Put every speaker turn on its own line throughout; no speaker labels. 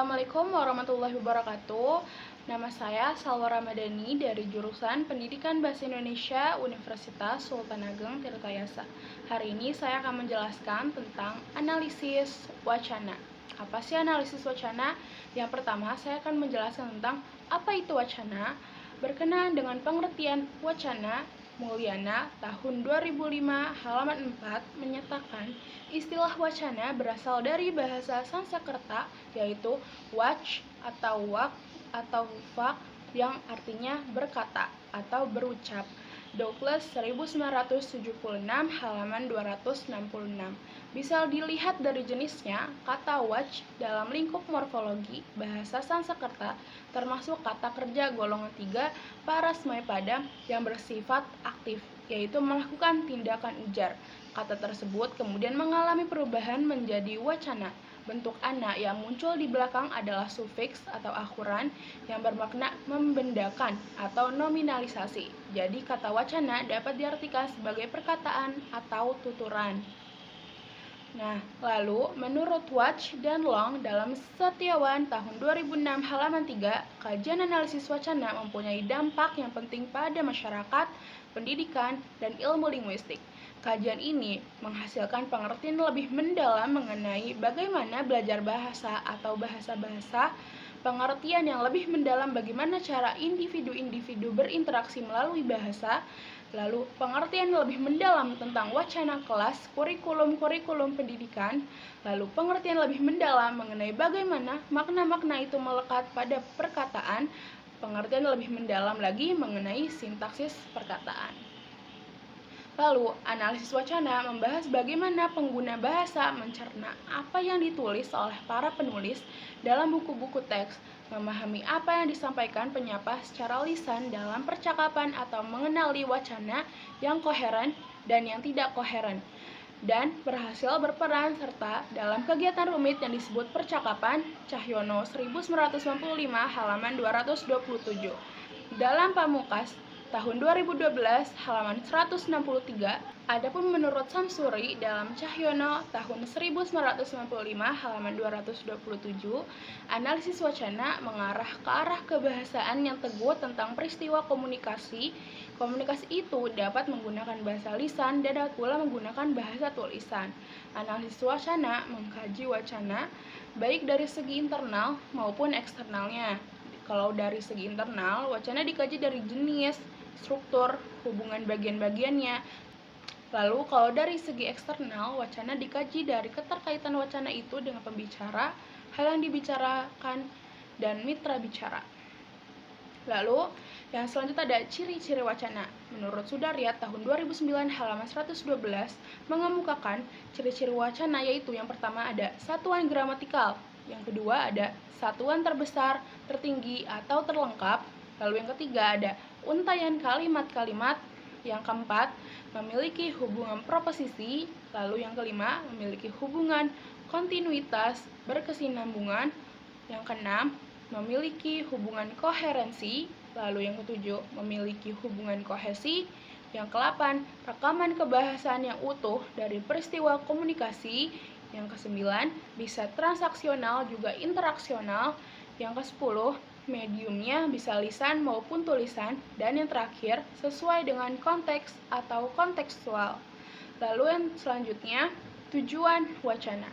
Assalamualaikum warahmatullahi wabarakatuh. Nama saya Salwa Ramadhani dari jurusan Pendidikan Bahasa Indonesia Universitas Sultan Ageng Tirtayasa. Hari ini saya akan menjelaskan tentang analisis wacana. Apa sih analisis wacana? Yang pertama, saya akan menjelaskan tentang apa itu wacana. Berkenaan dengan pengertian wacana, Mulyana tahun 2005 halaman 4 menyatakan istilah wacana berasal dari bahasa Sanskerta yaitu wach atau wak atau fak yang artinya berkata atau berucap. Douglas 1976 halaman 266. Bisa dilihat dari jenisnya, kata wach dalam lingkup morfologi bahasa Sanskerta termasuk kata kerja golongan 3 parasmaepada yang bersifat aktif, yaitu melakukan tindakan ujar. Kata tersebut kemudian mengalami perubahan menjadi wacana. Bentuk ana yang muncul di belakang adalah sufiks atau akhuran yang bermakna membendakan atau nominalisasi. Jadi kata wacana dapat diartikan sebagai perkataan atau tuturan. Nah, lalu menurut Watch dan Long dalam Setiawan tahun 2006 halaman 3, kajian analisis wacana mempunyai dampak yang penting pada masyarakat, pendidikan, dan ilmu linguistik. Kajian ini menghasilkan pengertian lebih mendalam mengenai bagaimana belajar bahasa atau bahasa-bahasa, pengertian yang lebih mendalam bagaimana cara individu-individu berinteraksi melalui bahasa, lalu pengertian lebih mendalam tentang wacana kelas, kurikulum pendidikan, lalu pengertian lebih mendalam mengenai bagaimana makna-makna itu melekat pada perkataan, pengertian lebih mendalam lagi mengenai sintaksis perkataan. Lalu, analisis wacana membahas bagaimana pengguna bahasa mencerna apa yang ditulis oleh para penulis dalam buku-buku teks, memahami apa yang disampaikan penyapa secara lisan dalam percakapan atau mengenali wacana yang koheren dan yang tidak koheren, dan berhasil berperan serta dalam kegiatan rumit yang disebut percakapan Cahyono 1995 halaman 227. Dalam Pamungkas tahun 2012 halaman 163, adapun menurut Samsuri dalam Cahyono tahun 1995 halaman 227, analisis wacana mengarah ke arah kebahasaan yang teguh tentang peristiwa komunikasi. Komunikasi itu dapat menggunakan bahasa lisan dan dapat pula menggunakan bahasa tulisan. Analisis wacana mengkaji wacana baik dari segi internal maupun eksternalnya. Kalau dari segi internal, wacana dikaji dari jenis, struktur, hubungan bagian-bagiannya. Lalu kalau dari segi eksternal, wacana dikaji dari keterkaitan wacana itu dengan pembicara, hal yang dibicarakan, dan mitra bicara. Lalu, yang selanjutnya ada ciri-ciri wacana. Menurut Sudaryat tahun 2009 halaman 112 mengemukakan ciri-ciri wacana yaitu yang pertama ada satuan gramatikal, yang kedua ada satuan terbesar, tertinggi, atau terlengkap, lalu yang ketiga ada untaian kalimat-kalimat, yang keempat memiliki hubungan proposisi, lalu yang kelima memiliki hubungan kontinuitas berkesinambungan, yang keenam memiliki hubungan koherensi, lalu yang ketujuh memiliki hubungan kohesi, yang kedelapan rekaman kebahasaan yang utuh dari peristiwa komunikasi, yang kesembilan bisa transaksional juga interaksional, yang kesepuluh mediumnya bisa lisan maupun tulisan, dan yang terakhir sesuai dengan konteks atau kontekstual. Lalu yang selanjutnya, tujuan wacana.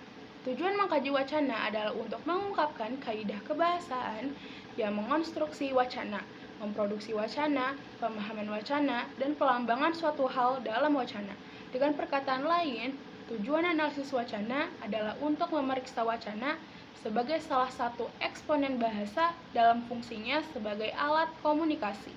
Tujuan mengkaji wacana adalah untuk mengungkapkan kaidah kebahasaan yang mengonstruksi wacana, memproduksi wacana, pemahaman wacana, dan pelambangan suatu hal dalam wacana. Dengan perkataan lain, tujuan analisis wacana adalah untuk memeriksa wacana sebagai salah satu eksponen bahasa dalam fungsinya sebagai alat komunikasi.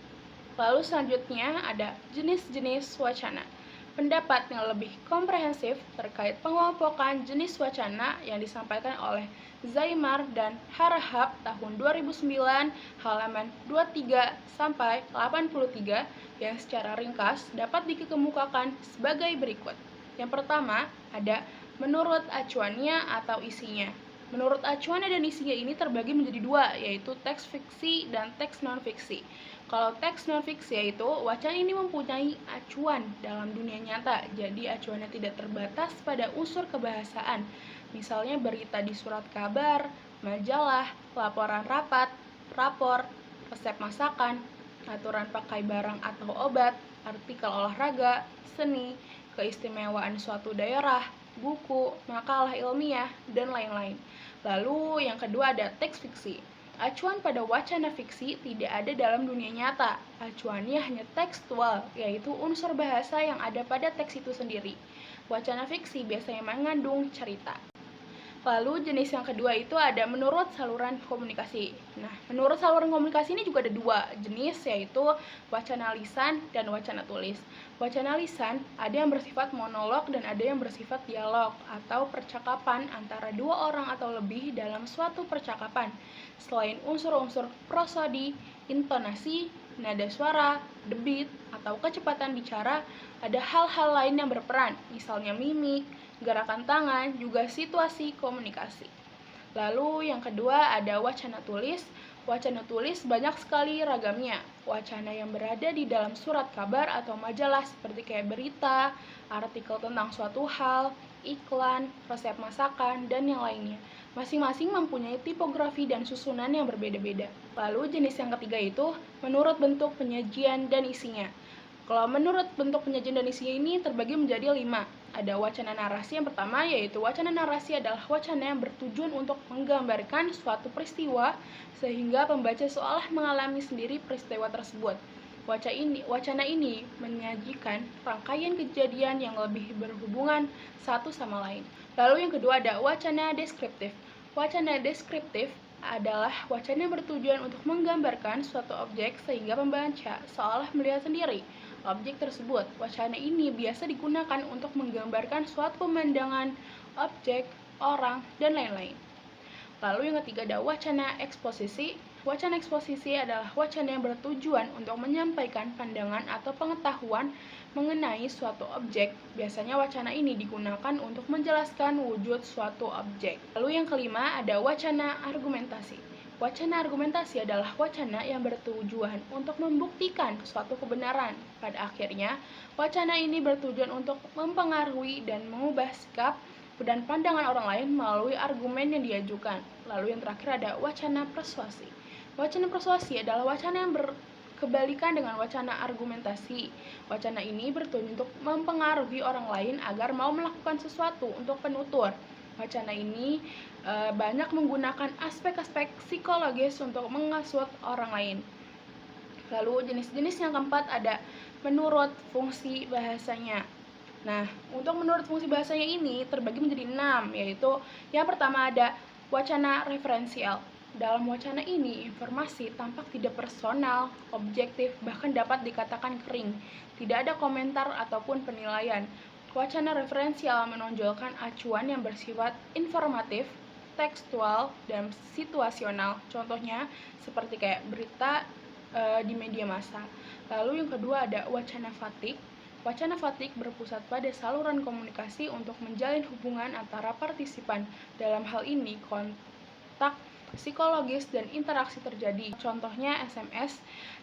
Lalu selanjutnya ada jenis-jenis wacana. Pendapat yang lebih komprehensif terkait pengelompokan jenis wacana yang disampaikan oleh Zaimar dan Harahap tahun 2009 halaman 23 sampai 83 yang secara ringkas dapat dikemukakan sebagai berikut. Yang pertama ada menurut acuannya atau isinya. Menurut acuan dan isinya ini terbagi menjadi dua, yaitu teks fiksi dan teks non-fiksi. Kalau teks non-fiksi yaitu wacana ini mempunyai acuan dalam dunia nyata, jadi acuannya tidak terbatas pada unsur kebahasaan. Misalnya berita di surat kabar, majalah, laporan rapat, rapor, resep masakan, aturan pakai barang atau obat, artikel olahraga, seni, keistimewaan suatu daerah, buku, makalah ilmiah, dan lain-lain. Lalu yang kedua ada teks fiksi. Acuan pada wacana fiksi tidak ada dalam dunia nyata. Acuannya hanya tekstual, yaitu unsur bahasa yang ada pada teks itu sendiri. Wacana fiksi biasanya mengandung cerita. Lalu jenis yang kedua itu ada menurut saluran komunikasi. Nah, menurut saluran komunikasi ini juga ada dua jenis, yaitu wacana lisan dan wacana tulis. Wacana lisan ada yang bersifat monolog dan ada yang bersifat dialog atau percakapan antara dua orang atau lebih dalam suatu percakapan. Selain unsur-unsur prosodi, intonasi, nada suara, debit, atau kecepatan bicara, ada hal-hal lain yang berperan, misalnya mimik, gerakan tangan, juga situasi komunikasi. Lalu yang kedua ada wacana tulis. Wacana tulis banyak sekali ragamnya. Wacana yang berada di dalam surat kabar atau majalah seperti kayak berita, artikel tentang suatu hal, iklan, resep masakan, dan yang lainnya. Masing-masing mempunyai tipografi dan susunan yang berbeda-beda. Lalu jenis yang ketiga itu menurut bentuk penyajian dan isinya. Kalau menurut bentuk penyajian dan isinya ini terbagi menjadi 5. Ada wacana narasi yang pertama, yaitu wacana narasi adalah wacana yang bertujuan untuk menggambarkan suatu peristiwa sehingga pembaca seolah mengalami sendiri peristiwa tersebut. Wacana ini menyajikan rangkaian kejadian yang lebih berhubungan satu sama lain. Lalu yang kedua ada wacana deskriptif. Wacana deskriptif adalah wacana yang bertujuan untuk menggambarkan suatu objek sehingga pembaca seolah melihat sendiri objek tersebut. Wacana ini biasa digunakan untuk menggambarkan suatu pemandangan, objek, orang, dan lain-lain. Lalu yang ketiga ada wacana eksposisi. Wacana eksposisi adalah wacana yang bertujuan untuk menyampaikan pandangan atau pengetahuan mengenai suatu objek. Biasanya wacana ini digunakan untuk menjelaskan wujud suatu objek. Lalu yang kelima ada wacana argumentasi. Wacana argumentasi adalah wacana yang bertujuan untuk membuktikan suatu kebenaran. Pada akhirnya, wacana ini bertujuan untuk mempengaruhi dan mengubah sikap dan pandangan orang lain melalui argumen yang diajukan. Lalu yang terakhir ada wacana persuasi. Wacana persuasi adalah wacana yang berkebalikan dengan wacana argumentasi. Wacana ini bertujuan untuk mempengaruhi orang lain agar mau melakukan sesuatu untuk penutur. Wacana ini banyak menggunakan aspek-aspek psikologis untuk mengasut orang lain. Lalu jenis-jenis yang keempat ada menurut fungsi bahasanya. Nah, untuk menurut fungsi bahasanya ini terbagi menjadi 6, yaitu yang pertama ada wacana referensial. Dalam wacana ini, informasi tampak tidak personal, objektif, bahkan dapat dikatakan kering. Tidak ada komentar ataupun penilaian. Wacana referensial menonjolkan acuan yang bersifat informatif, tekstual, dan situasional. Contohnya seperti kayak berita di media massa. Lalu yang kedua ada wacana fatik. Wacana fatik berpusat pada saluran komunikasi untuk menjalin hubungan antara partisipan. Dalam hal ini kontak psikologis dan interaksi terjadi. Contohnya SMS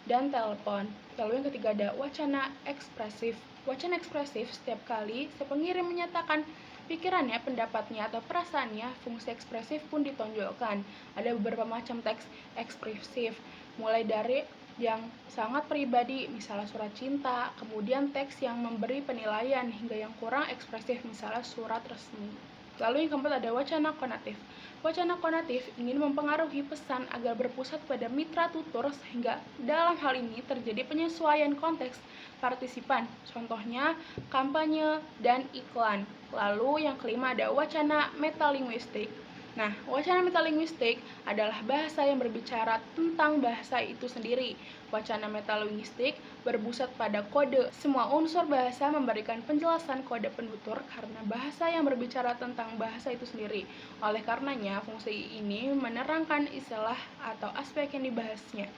dan telepon. Lalu yang ketiga ada wacana ekspresif. Wacana ekspresif setiap kali si pengirim menyatakan pikirannya, pendapatnya, atau perasaannya, fungsi ekspresif pun ditonjolkan. Ada beberapa macam teks ekspresif, mulai dari yang sangat pribadi, misalnya surat cinta, kemudian teks yang memberi penilaian, hingga yang kurang ekspresif, misalnya surat resmi. Lalu yang keempat ada wacana konatif. Wacana konatif ingin mempengaruhi pesan agar berpusat pada mitra tutur sehingga dalam hal ini terjadi penyesuaian konteks partisipan. Contohnya kampanye dan iklan. Lalu yang kelima ada wacana metalinguistik. Nah, wacana metalinguistik adalah bahasa yang berbicara tentang bahasa itu sendiri. Wacana metalinguistik berpusat pada kode. Semua unsur bahasa memberikan penjelasan kode penutur karena bahasa yang berbicara tentang bahasa itu sendiri. Oleh karenanya, fungsi ini menerangkan istilah atau aspek yang dibahasnya.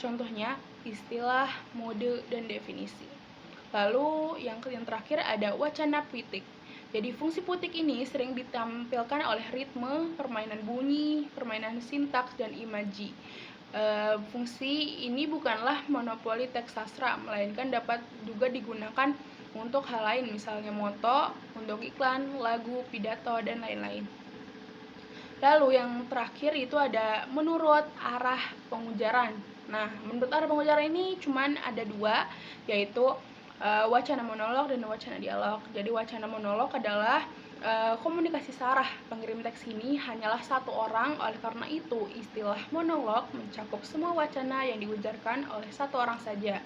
Contohnya, istilah, mode, dan definisi. Lalu, yang terakhir ada wacana puitik. Jadi fungsi puitik ini sering ditampilkan oleh ritme, permainan bunyi, permainan sintaks, dan imaji. Fungsi ini bukanlah monopoli teks sastra, melainkan dapat juga digunakan untuk hal lain, misalnya moto, untuk iklan, lagu, pidato, dan lain-lain. Lalu yang terakhir itu ada menurut arah pengujaran. Nah, menurut arah pengujaran ini cuman ada dua, yaitu wacana monolog dan wacana dialog. Jadi wacana monolog adalah komunikasi sarah pengirim teks ini hanyalah satu orang, oleh karena itu istilah monolog mencakup semua wacana yang diujarkan oleh satu orang saja.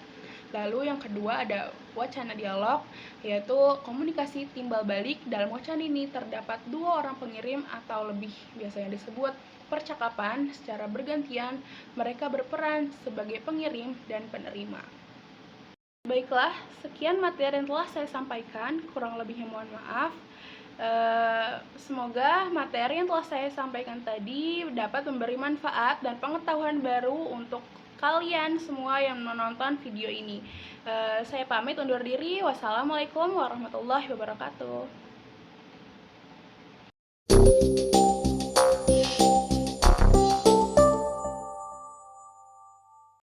Lalu yang kedua ada wacana dialog, yaitu komunikasi timbal balik. Dalam wacana ini terdapat dua orang pengirim atau lebih, biasanya disebut percakapan secara bergantian. Mereka berperan sebagai pengirim dan penerima. Baiklah, sekian materi yang telah saya sampaikan, kurang lebihnya mohon maaf. Semoga materi yang telah saya sampaikan tadi dapat memberi manfaat dan pengetahuan baru untuk kalian semua yang menonton video ini. Saya pamit undur diri. Wassalamualaikum warahmatullahi wabarakatuh.